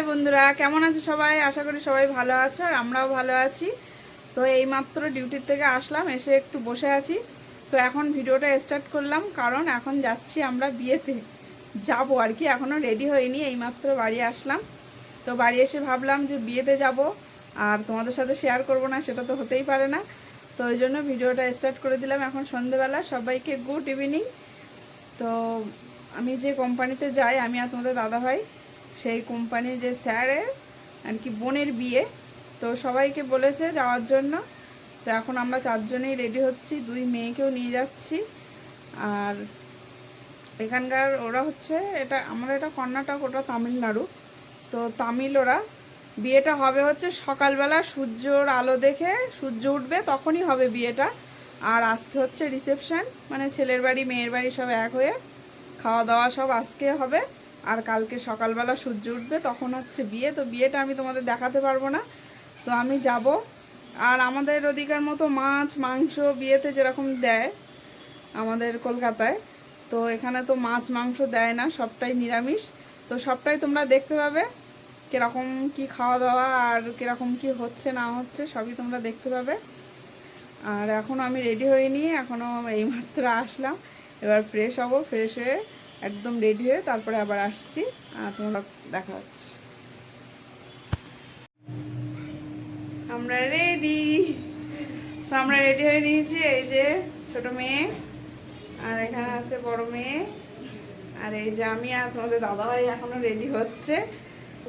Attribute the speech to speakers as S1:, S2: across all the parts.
S1: বন্ধুরা, কেমন আছো সবাই? আশা করি সবাই ভালো আছো আর আমরাও ভালো আছি। তো এইমাত্র ডিউটির থেকে আসলাম, এসে একটু বসে আছি। তো এখন ভিডিওটা স্টার্ট করলাম, কারণ এখন যাচ্ছি আমরা বিয়েতে যাব আর কি। এখনও রেডি হইনি, এইমাত্র বাড়ি আসলাম। তো বাড়ি এসে ভাবলাম যে বিয়েতে যাব আর তোমাদের সাথে শেয়ার করব না, সেটা তো হতেই পারে না। তো ওই জন্য ভিডিওটা স্টার্ট করে দিলাম এখন সন্ধ্যেবেলা। সবাইকে গুড ইভিনিং। তো আমি যে কোম্পানিতে যাই, আমি আর তোমাদের দাদাভাই, সেই কোম্পানির যে স্যারের আর কি বোনের বিয়ে, তো সবাইকে বলেছে যাওয়ার জন্য। তো এখন আমরা চারজনেই রেডি হচ্ছি, দুই মেয়েকেও নিয়ে যাচ্ছি। আর এখানকার ওরা হচ্ছে, এটা আমরা এটা কর্ণাটক, ওটা তামিলনাড়ু। তো তামিল ওরা। বিয়েটা হবে হচ্ছে সকালবেলা, সূর্যর আলো দেখে, সূর্য উঠবে তখনই হবে বিয়েটা। আর আজকে হচ্ছে রিসেপশন, মানে ছেলের বাড়ি মেয়ের বাড়ি সব এক হয়ে খাওয়া দাওয়া সব আজকে হবে। আর কালকে সকালবেলা সূর্য উঠবে তখন হচ্ছে বিয়ে। তো বিয়েটা আমি তোমাদের দেখাতে পারবো না, তো আমি যাব। আর আমাদের ওদিকের মতো মাছ মাংস বিয়েতে যেরকম দেয় আমাদের কলকাতায়, তো এখানে তো মাছ মাংস দেয় না, সবটাই নিরামিষ। তো সবটাই তোমরা দেখতে পাবে, কীরকম কি খাওয়া দাওয়া আর কীরকম কি হচ্ছে না হচ্ছে সবই তোমরা দেখতে পাবে। আর এখনও আমি রেডি হইনি, এখনও এইমাত্র আসলাম। এবার ফ্রেশ হব, ফ্রেশ হয়ে একদম রেডি হয়ে তারপরে আবার আসছি আর তোমরা দেখা হচ্ছে। আমরা রেডি। তো আমরা রেডি হয়ে নিয়েছি, এই যে ছোট মেয়ে আর এখানে আছে বড় মেয়ে, আর এই যে আমি আর তোমাদের দাদাভাই এখনো রেডি হচ্ছে।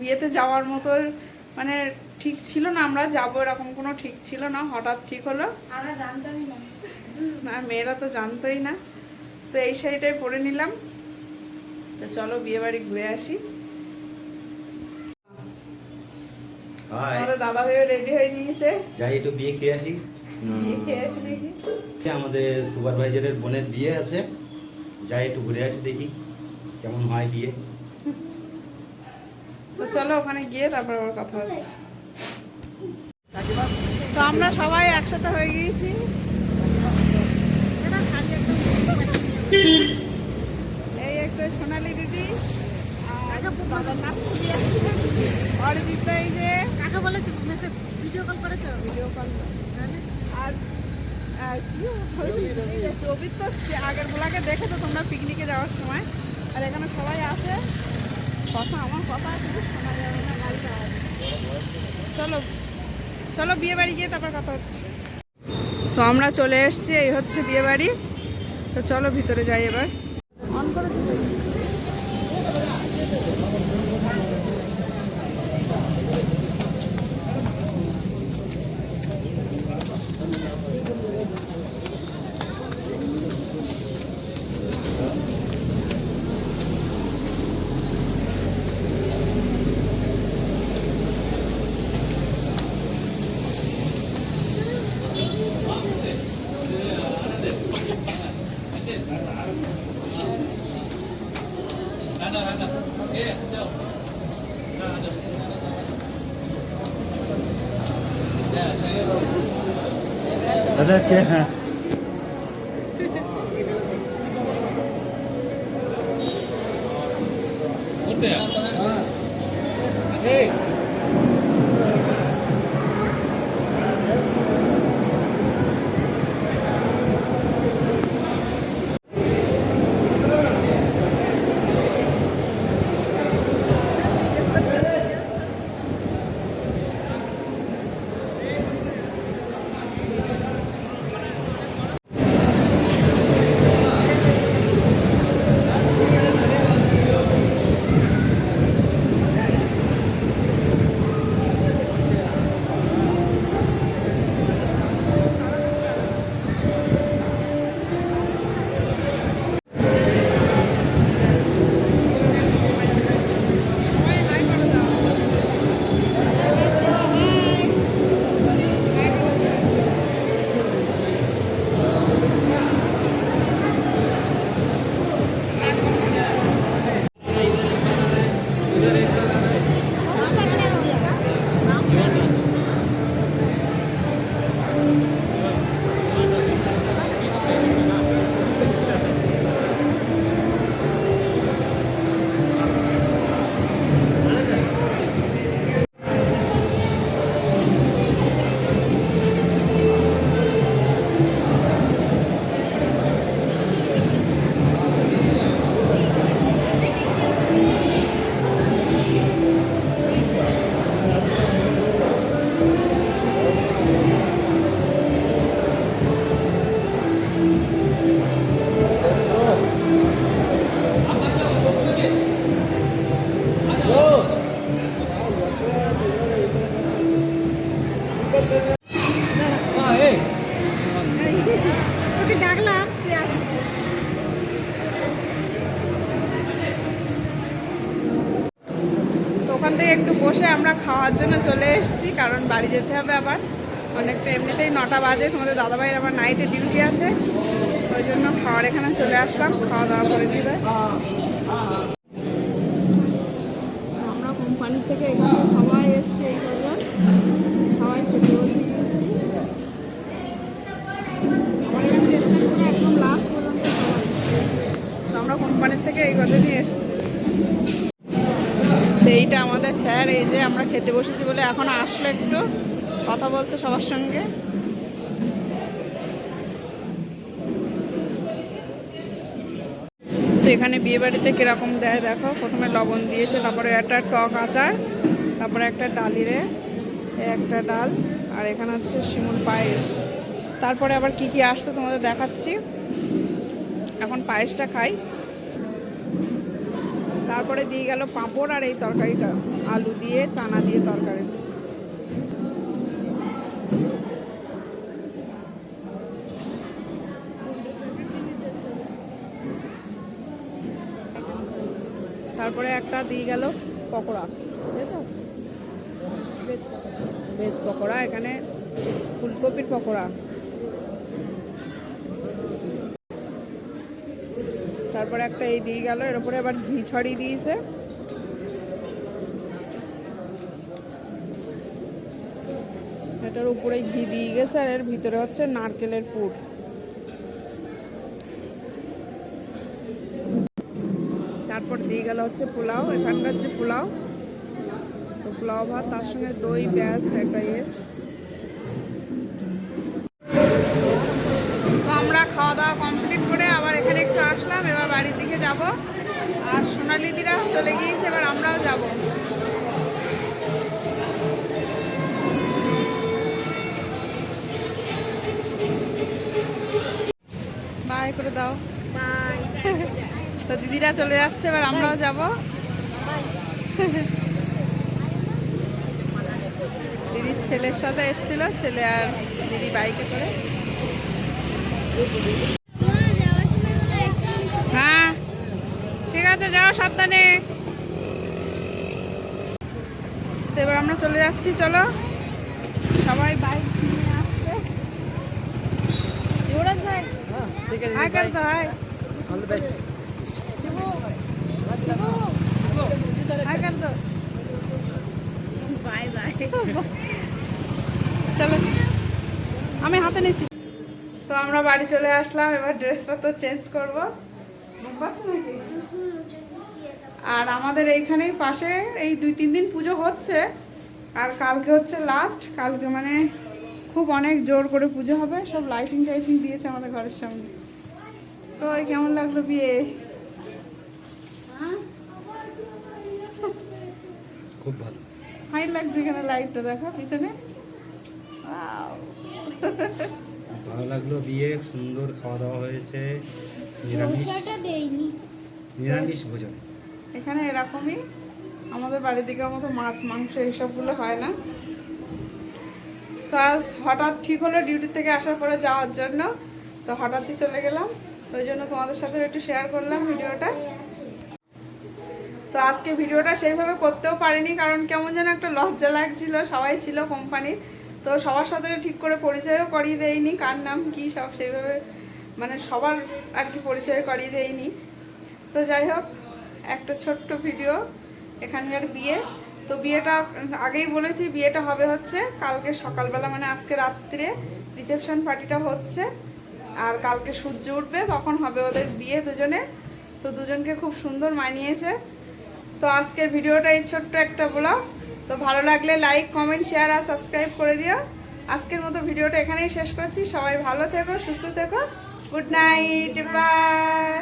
S1: বিয়েতে যাওয়ার মতো মানে ঠিক ছিল না, আমরা যাবো এরকম কোনো ঠিক ছিল না, হঠাৎ ঠিক হলো।
S2: আমরা জানতামই না,
S1: না মেয়েরা তো জানতোই না। তো এই শাড়িটাই পরে নিলাম। তো চলো বিয়ে বাড়ি ঘুরে আসি। আমাদের দাদা ভাইও রেডি হয়ে নিয়েছে,
S3: যাই একটু বিয়ে খেয়ে আসি।
S1: বিয়ে খেয়ে আসি দেখি।
S3: আমাদের সুপারভাইজারের বোনের বিয়ে আছে, যাই একটু ঘুরে আসি দেখি কেমন হয় বিয়ে।
S1: তো চলো ওখানে গিয়ে তারপর আবার কথা হচ্ছে। তো আমরা সবাই একসাথে হয়ে গিয়েছি। এই একটা সোনালি দিদি, অরিজিৎ, এই যে
S2: কাকে বলেছি মেসে ভিডিও কল করেছো?
S1: Video call. আর আর কি রবি তো আগের গুলাকে দেখেছো তোমরা পিকনিকে যাওয়ার সময়। আর এখানে সবাই আছে, কথা আমার কথা কিন্তু শোনা যাবে না, গাড়িটা আছে। চলো চলো বিয়ে বাড়ি গিয়ে তারপর কথা হচ্ছে। তো আমরা চলে এসেছি, এই হচ্ছে বিয়ে বাড়ি। তো চলো ভিতরে যাই এবার। অন করে দিতে
S3: দাদা হ্যাঁ
S1: থেকে একটু বসে আমরা খাওয়ার জন্য চলে এসেছি, কারণ বাড়ি যেতে হবে আবার অনেকটা, এমনিতেই 9টা বাজে, তোমাদের দাদাভাইয়ের আবার নাইটে ডিউটি আছে, ওই জন্য খাওয়ার এখানে চলে আসলাম, খাওয়া দাওয়া করে দিবে। আমরা কোম্পানি থেকে এখানে সবাই এসছি, এই কজন সবাই খেতে বসে গিয়েছি। আমার এখানে স্টার্ট করে একদম লাস্ট পর্যন্ত সবাই, তো আমরা কোম্পানির থেকে এই কজনই এসছি। তো এইটা আমাদের স্যার, এই যে আমরা খেতে বসেছি বলে এখন আসলে একটু কথা বলছে সবার সঙ্গে। তো এখানে বিয়ে বাড়িতে কিরকম দেয় দেখো, প্রথমে লবণ দিয়েছে, তারপরে একটা টক আচার, তারপরে একটা ডালিরে একটা ডাল, আর এখানে হচ্ছে শিমুল পায়েস, তারপরে আবার কি কি আসছে তোমাদের দেখাচ্ছি। এখন পায়েসটা খাই। তারপরে দিয়ে গেল পাঁপড় আর এই তরকারিটা, আলু দিয়ে চানা দিয়ে তরকারি। তারপরে একটা দিয়ে গেল পকোড়া, ভেজ পকোড়া, এখানে ফুলকপির পকোড়া। তারপরে একটা এই দিয়ে গেল, এর উপরে আবার ঘি ছড়িয়ে দিয়েছে। এটার উপরে ঘি দিয়ে গেছে, আর এর ভিতরে হচ্ছে নারকেলের পুর। তারপর দিয়ে গেল হচ্ছে পোলাও, এখানকার যে পোলাও, তো পোলাও ভাত, তার সঙ্গে দই পেঁয়াজ একটা ইয়ে। তো আমরা খাওয়া দাওয়া কমপ্লিট করে আবার এখানে একটু আসলাম, এবার বাড়ির দিকে যাব। আর সোনালিদিরা চলে গিয়েছে, এবার আমরাও যাব। বাই করে দাও,
S2: বাই।
S1: তো দিদিরা চলে যাচ্ছে, এবার আমরাও যাব। দিদির ছেলের সাথে এসেছিল, ছেলে আর দিদি বাইকে করে। হ্যাঁ ঠিক আছে, যাও সাবধানে। তো এবার আমরা চলে যাচ্ছি, চলো সবাই বাইক নিয়ে আসছে। যুবরাজ ভাই হাই কর তো, হাই হাই কর তো, বাই বাই। চলো আমি হাতে নিচ্ছি। তো আমরা বাড়ি চলে আসলাম, এবার ড্রেসপত্র চেঞ্জ করবো। আর আমাদের এইখানেই পাশে এই 2-3 দিন পুজো হচ্ছে, আর কালকে হচ্ছে লাস্ট। কালকে মানে খুব অনেক জোর করে পুজো হবে, সব লাইটিং টাইটিং দিয়েছে আমাদের ঘরের সামনে। তো এই কেমন লাগলো বিয়ে?
S3: খুব ভালো,
S1: হাই লাগছে, এখানে লাইটটা দেখো পিছনে, Wow!
S3: ভালো লাগলো। বিয়ে সুন্দর, খাওয়া দাওয়া হয়েছে, নিরামিষ ভোজন।
S1: এখানে এরকমই, আমাদের বাড়ির দিকের মতো মাছ মাংস এইসবগুলো হয় না। তো আজ হঠাৎ ঠিক হলো ডিউটি থেকে আসার পরে যাওয়ার জন্য, তো হঠাৎই চলে গেলাম, ওই জন্য তোমাদের সাথে একটু শেয়ার করলাম ভিডিওটা। তো আজকে ভিডিওটা সেইভাবে করতেও পারিনি, কারণ কেমন যেন একটা লজ্জা লাগছিল, সবাই ছিল কোম্পানির, তো সবার সাথে ঠিক করে পরিচয়ও করিয়ে দেয়নি, কার নাম কি সব সেইভাবে মানে সবার আর কি পরিচয় করিয়ে দেয়নি। তো যাই হোক, একটা ছোট্ট ভিডিও এখানকার বিয়ে। তো বিয়েটা আগেই বলেছি, বিয়েটা হবে হচ্ছে কালকে সকালবেলা, মানে আজকে রাত্রে রিসেপশন পার্টিটা হচ্ছে, আর কালকে সূর্য উঠবে তখন হবে ওদের বিয়ে দুজনে। তো দুজনকে খুব সুন্দর মানিয়েছে। তো আজকের ভিডিওটা এই ছোট্ট একটা ব্লগ। তো ভালো লাগলে লাইক কমেন্ট শেয়ার আর সাবস্ক্রাইব করে দিও। আজকের মতো ভিডিওটা এখানেই শেষ করছি। সবাই ভালো থেকো, সুস্থ থেকো, গুড নাইট, বাই।